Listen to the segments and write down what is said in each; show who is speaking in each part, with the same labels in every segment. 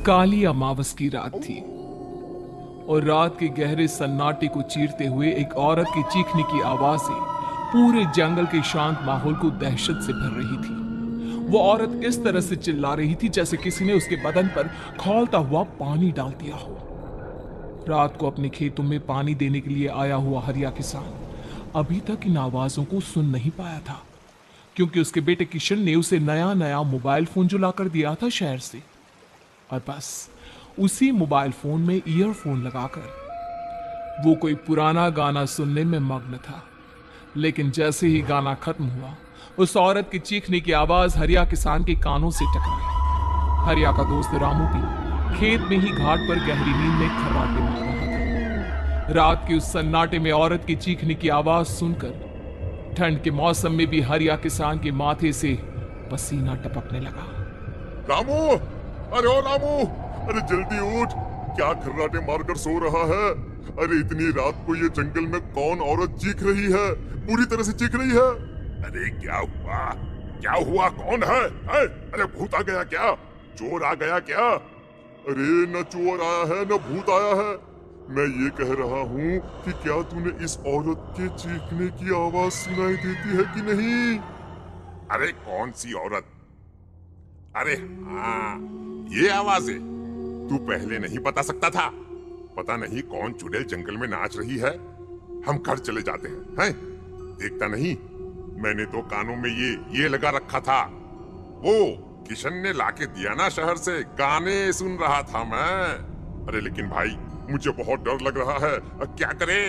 Speaker 1: काली अमावस की रात थी और रात के गहरे सन्नाटे को चीरते हुए एक औरत की चीखने की आवाजें पूरे जंगल के शांत माहौल को दहशत से भर रही थी। वो औरत इस तरह से चिल्ला रही थी जैसे किसी ने उसके बदन पर खौलता हुआ पानी डाल दिया हो। रात को अपने खेतों में पानी देने के लिए आया हुआ हरिया किसान अभी तक इन आवाजों को सुन नहीं पाया था, क्योंकि उसके बेटे किशन ने उसे नया नया मोबाइल फोन जो लाकर दिया था शहर से, और बस उसी मोबाइल फोन में ईयरफोन लगाकर वो कोई पुराना गाना सुनने में मग्न था। लेकिन जैसे ही गाना खत्म हुआ, उस औरत की चीखने की आवाज हरिया किसान के कानों से टकराई। हरिया का दोस्त रामू भी खेत में ही घाट पर गहरी नींद में खर्राटे मार रहा था। रात के उस सन्नाटे में औरत की चीखने की आवाज सुनकर ठंड के मौसम में भी हरिया किसान के माथे से पसीना टपकने लगा।
Speaker 2: रामू, अरे ओ रामू, अरे जल्दी उठ, क्या खर्राटे मारकर सो रहा है? अरे इतनी रात को ये जंगल में कौन औरत चीख रही है? पूरी तरह से चीख रही है। अरे क्या हुआ? क्या हुआ? कौन है? अरे भूत आ गया क्या? चोर आ गया क्या? अरे न चोर आया है न भूत आया है। मैं ये कह रहा हूँ कि क्या तूने इस औरत के चीखने की आवाज सुनाई देती है कि नहीं? अरे कौन सी औरत? अरे हाँ, ये आवाजें तू पहले नहीं बता सकता था? पता नहीं कौन चुड़ैल जंगल में नाच रही है। हम घर चले जाते हैं। देखता नहीं, मैंने तो कानों में ये लगा रखा था। वो किशन ने लाके दिया ना शहर से, गाने सुन रहा था मैं। अरे लेकिन भाई मुझे बहुत डर लग रहा है, क्या करे?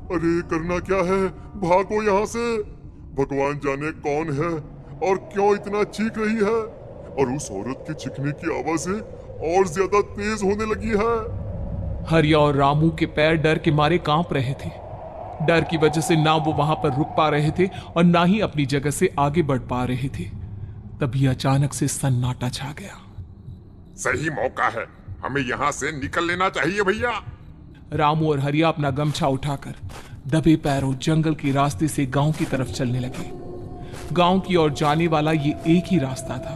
Speaker 2: अरे करना क्या है, भागो यहाँ से। भगवान जाने कौन है और क्यों इतना चीख रही है, और उस औरत के चीखने की आवाजें और ज्यादा तेज होने लगी है।
Speaker 1: हरिया और रामू के पैर डर के मारे कांप रहे थे। डर की वजह से ना वो वहां पर रुक पा रहे थे और ना ही अपनी जगह से आगे बढ़ पा रहे थे। तभी अचानक से सन्नाटा छा गया।
Speaker 2: सही मौका है, हमें यहाँ से निकल लेना चाहिए भैया।
Speaker 1: रामू और हरिया अपना गमछा उठाकर दबे पैरों जंगल के रास्ते से गांव की तरफ चलने लगे। गांव की ओर जाने वाला ये एक ही रास्ता था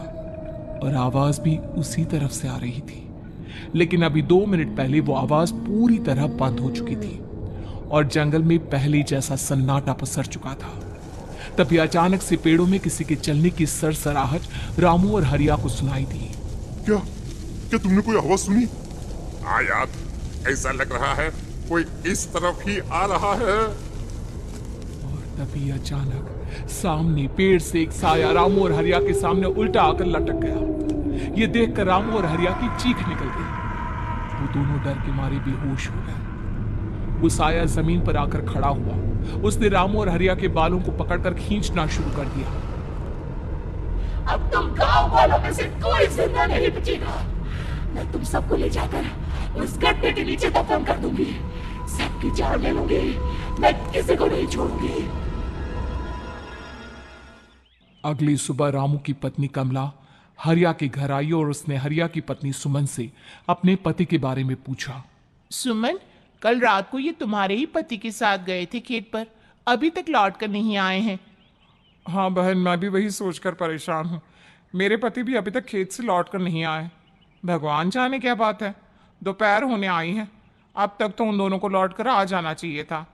Speaker 1: और आवाज भी उसी तरफ से आ रही थी। लेकिन अभी 2 मिनट पहले वो आवाज पूरी तरह बंद हो चुकी थी और जंगल में पहले जैसा सन्नाटा पसर चुका था। तभी अचानक से पेड़ों में किसी के चलने की सरसराहट रामू और हरिया को सुनाई दी।
Speaker 2: क्या तुमने कोई आवाज सुनी? हाँ यार, ऐसा लग रहा है कोई इस तरफ ही आ रहा है।
Speaker 1: और तभी अचानक सामने पेड़ से एक साया रामू और हरिया के सामने उल्टा आकर लटक गया। ये देखकर रामू और हरिया की चीख निकल गई। वो दोनों डर के मारे बेहोश हो गए। वो साया जमीन पर आकर खड़ा हुआ। उसने रामू और हरिया के बालों को पकड़कर खींचना शुरू कर दिया।
Speaker 3: अब तुम गांव वालों में से कोई जिंदा नहीं बचेगा। मैं तुम सबको ले जाकर उस गड्ढे के नीचे दफन कर दूंगी। सबकी जान ले लूंगी, मैं किसी को नहीं छोड़ूंगी।
Speaker 1: अगली सुबह रामू की पत्नी कमला हरिया के घर आई और उसने हरिया की पत्नी सुमन से अपने पति के बारे में पूछा।
Speaker 4: सुमन, कल रात को ये तुम्हारे ही पति के साथ गए थे खेत पर, अभी तक लौट कर नहीं आए हैं।
Speaker 5: हाँ बहन, मैं भी वही सोचकर परेशान हूँ। मेरे पति भी अभी तक खेत से लौट कर नहीं आए। भगवान जाने क्या बात है, दोपहर होने आई है। अब तक तो उन दोनों को लौट कर आ जाना चाहिए था।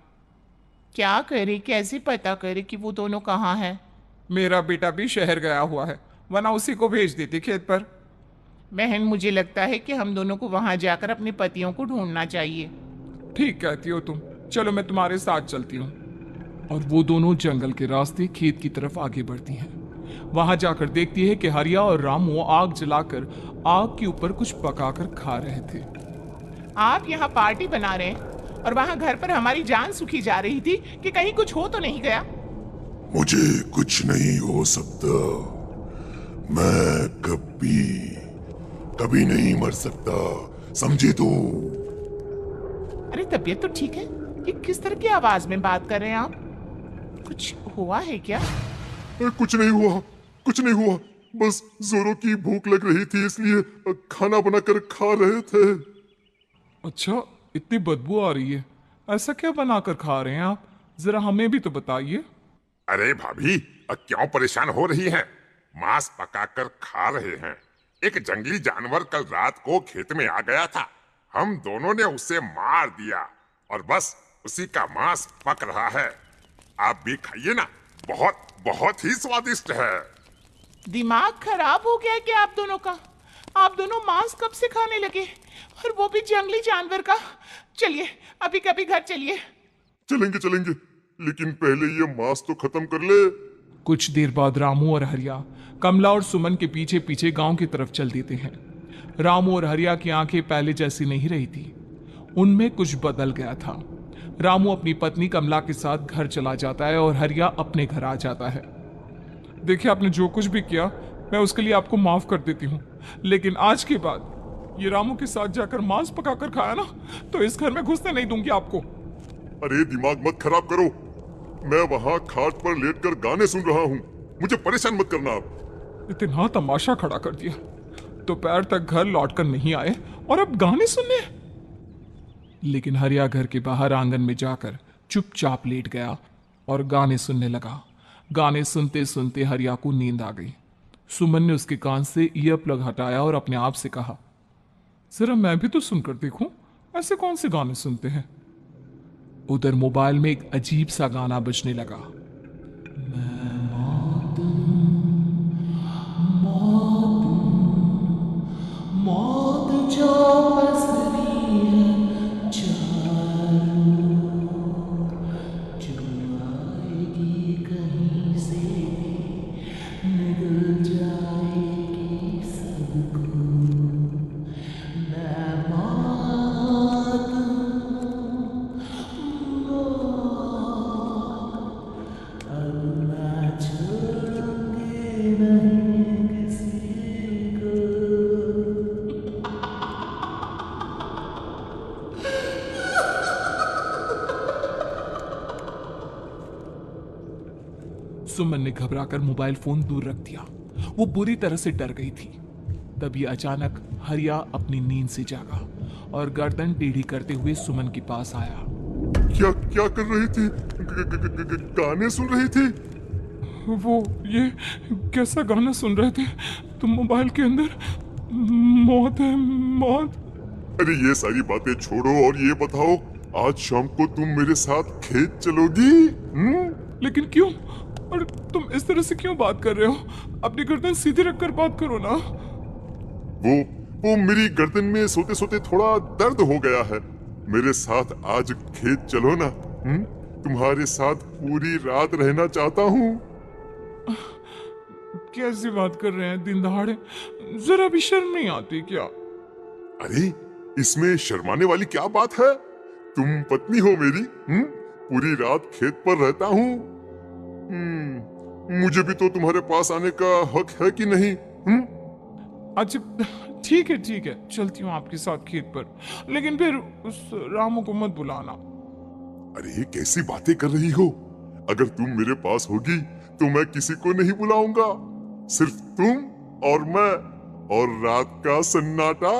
Speaker 4: क्या करे, कैसे पता करे कि वो दोनों कहाँ हैं?
Speaker 5: मेरा बेटा भी शहर गया हुआ है, वरना उसी को भेज देती खेत पर।
Speaker 4: बहन, मुझे लगता है कि हम दोनों को वहां जाकर अपने पतियों को ढूंढना चाहिए।
Speaker 5: ठीक कहती हो तुम, चलो मैं तुम्हारे साथ चलती हूँ।
Speaker 1: और वो दोनों जंगल के रास्ते खेत की तरफ आगे बढ़ती हैं। वहां जाकर देखती है कि हरिया और रामू आग जलाकर आग के ऊपर कुछ पकाकर खा रहे थे।
Speaker 4: आप यहाँ पार्टी बना रहे हैं और वहां घर पर हमारी जान सुखी जा रही थी कि कहीं कुछ हो तो नहीं गया?
Speaker 2: मुझे कुछ नहीं हो सकता, मैं कभी नहीं मर सकता, समझे तू?
Speaker 4: अरे तबीयत तो ठीक है, ये किस तरह की आवाज में बात कर रहे हैं आप? कुछ हुआ है क्या?
Speaker 2: कुछ नहीं हुआ, बस जोरों की भूख लग रही थी इसलिए खाना बनाकर खा रहे थे।
Speaker 1: अच्छा, इतनी बदबू आ रही है, ऐसा क्या बनाकर खा रहे हैं आप? जरा हमें भी तो बताइए।
Speaker 2: अरे भाभी, क्यों परेशान हो रही हैं? मांस पकाकर खा रहे हैं, एक जंगली जानवर कल रात को खेत में आ गया था। हम दोनों ने उसे मार दिया और बस उसी का मांस पक रहा है। आप भी खाइए ना, बहुत बहुत ही स्वादिष्ट है।
Speaker 4: दिमाग खराब हो गया है क्या आप दोनों का? आप दोनों मांस कब से खाने लगे, और वो भी जंगली जानवर का? चलिए अभी कभी घर चलिए।
Speaker 2: चलेंगे चलेंगे, लेकिन पहले ये मांस तो खत्म कर ले।
Speaker 1: कुछ देर बाद रामू और हरिया कमला और सुमन के पीछे पीछे गांव की तरफ चल देते हैं। रामू और हरिया की आंखें पहले जैसी नहीं रही थी, उनमें कुछ बदल गया था। रामू अपनी पत्नी कमला के साथ घर चला जाता है और हरिया अपने घर आ जाता है।
Speaker 5: देखिए, आपने जो कुछ भी किया मैं उसके लिए आपको माफ कर देती हूँ, लेकिन आज के बाद ये रामू के साथ जाकर मांस पकाकर खाया ना, तो इस घर में घुसने नहीं दूंगी आपको।
Speaker 2: अरे दिमाग मत खराब करो, मैं वहाँ खाट पर लेटकर गाने सुन रहा हूँ, मुझे परेशान मत करना आप।
Speaker 5: इतना तमाशा खड़ा कर दिया, दोपहर तक घर लौटकर नहीं आए और अब गाने सुनने।
Speaker 1: लेकिन हरिया घर के बाहर आंगन में जाकर चुपचाप लेट गया और गाने सुनने लगा। गाने सुनते सुनते हरिया को नींद आ गई। सुमन ने उसके कान से ईयर प्लग हटाया और अपने आप से कहा,
Speaker 5: जरा मैं भी तो सुनकर देखूं, ऐसे कौन से गाने सुनते हैं।
Speaker 1: उधर मोबाइल में एक अजीब सा गाना बजने लगा।
Speaker 3: मौत जो पसरी है चारों, जो आएगी कहीं से निकल जाएगी सबको। मैं मौत अब मैं छोड़ूंगी नहीं किसी को।
Speaker 1: सुमन ने घबराकर मोबाइल फोन दूर रख दिया। वो बुरी तरह से डर गई थी। तभी अचानक हरिया अपनी नींद से जागा और गर्दन टेढ़ी करते हुए सुमन के पास आया।
Speaker 2: क्या क्या कर रही थी? गाने सुन रही थी?
Speaker 5: वो ये कैसा गाना सुन रहे थे तुम मोबाइल के अंदर? मौत है, मौत।
Speaker 2: अरे ये सारी बातें छोड़ो और ये बताओ, आज शाम को तुम मेरे साथ खेत चलोगी?
Speaker 5: लेकिन क्यों? और तुम इस तरह से क्यों बात कर रहे हो? अपनी गर्दन सीधी रखकर बात करो ना।
Speaker 2: वो मेरी गर्दन में सोते सोते थोड़ा दर्द हो गया है। मेरे साथ आज खेत चलो ना। तुम्हारे साथ पूरी रात रहना चाहता हूँ।
Speaker 5: कैसी बात कर रहे हैं दिन दहाड़े? जरा भी शर्म नहीं आती क्या?
Speaker 2: अरे इसमें शर्माने वाली क्या बात है? तुम पत्नी हो मेरी। पूरी रात खेत पर रहता हूँ। मुझे भी तो तुम्हारे पास आने का हक है कि नहीं?
Speaker 5: अच्छा ठीक है, चलती हूँ आपके साथ खेत पर, लेकिन फिर उस रामू को मत बुलाना।
Speaker 2: अरे कैसी बातें कर रही हो? अगर तुम मेरे पास होगी तो मैं किसी को नहीं बुलाऊंगा, सिर्फ तुम और मैं और रात का सन्नाटा।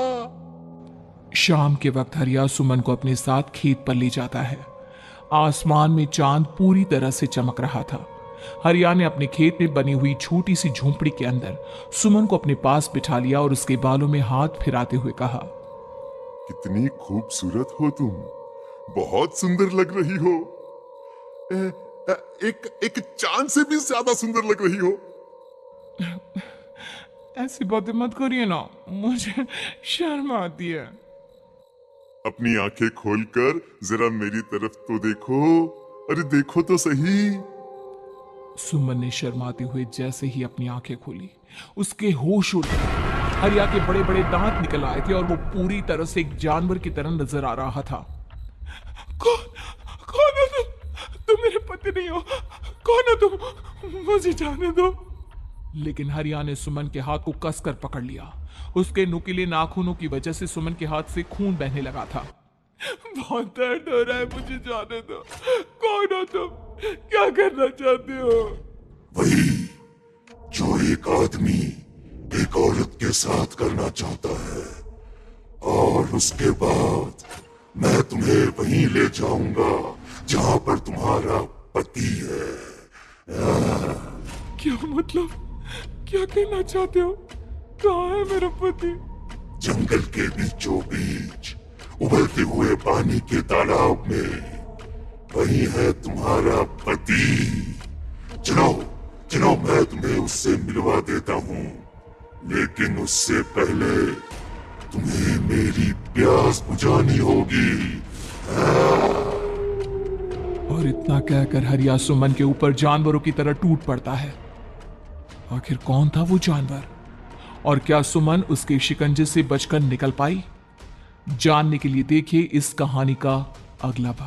Speaker 1: शाम के वक्त हरिया सुमन को अपने साथ खेत पर ले जाता है। आसमान में चांद पूरी तरह से चमक रहा था। हरिया ने अपने खेत में बनी हुई छोटी सी झोंपड़ी के अंदर सुमन को अपने पास बिठा लिया और उसके बालों में हाथ फिराते हुए कहा,
Speaker 2: कितनी खूबसूरत हो तुम, बहुत सुंदर लग रही हो। एक चांद से भी ज्यादा सुंदर लग रही हो।
Speaker 5: ऐसी बातें मत करिए ना, मुझे शर्म आती है।
Speaker 2: अपनी आंखें खोलकर जरा मेरी तरफ तो देखो। अरे देखो तो सही।
Speaker 1: सुमन ने शर्माते हुए जैसे ही अपनी आंखें खोली, उसके होश उड़ गए। हरिया के बड़े बड़े दांत निकल आए थे और वो पूरी तरह से एक जानवर की तरह नजर आ रहा था।
Speaker 5: कौन हो तुम? तुम मेरे पति नहीं हो। कौन हो तुम? मुझे जाने दो।
Speaker 1: लेकिन हरिया ने सुमन के हाथ को कसकर पकड़ लिया। उसके नुकीले नाखूनों की वजह से सुमन के हाथ से खून बहने लगा था।
Speaker 5: बहुत दर्द हो रहा है, मुझे जाने दो। कौन हो तुम? क्या करना चाहते हो?
Speaker 2: वही जो एक आदमी एक औरत के साथ करना चाहता है, और उसके बाद मैं तुम्हें वहीं ले जाऊंगा जहां पर तुम्हारा पति है।
Speaker 5: क्या मतलब? क्या कहना चाहते हो?
Speaker 1: कहाँ है मेरा पति?
Speaker 2: जंगल के बीचों बीच उबलते हुए पानी के तालाब में वही है तुम्हारा पति। चलो चलो, मैं तुम्हें उससे मिलवा देता हूँ, लेकिन उससे पहले तुम्हें मेरी प्यास बुझानी होगी।
Speaker 1: और इतना कहकर हरिया सुमन के ऊपर जानवरों की तरह टूट पड़ता है। आखिर कौन था वो जानवर, और क्या सुमन उसके शिकंजे से बचकर निकल पाई? जानने के लिए देखिए इस कहानी का अगला भाग।